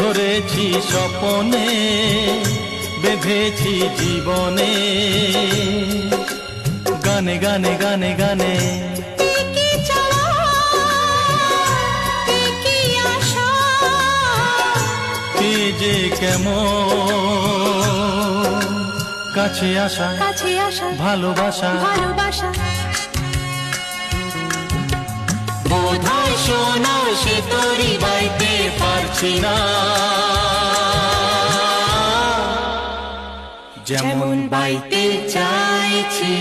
ধরেছি স্বপনে, বেঁধেছি জীবনে, গানে গানে গানে গানে কে যে কেমন কাছে আসা ভালোবাসা বোধহয় শোনো সে তোরই বাইতে পারছি না, যেমন বাইতে চাইছি।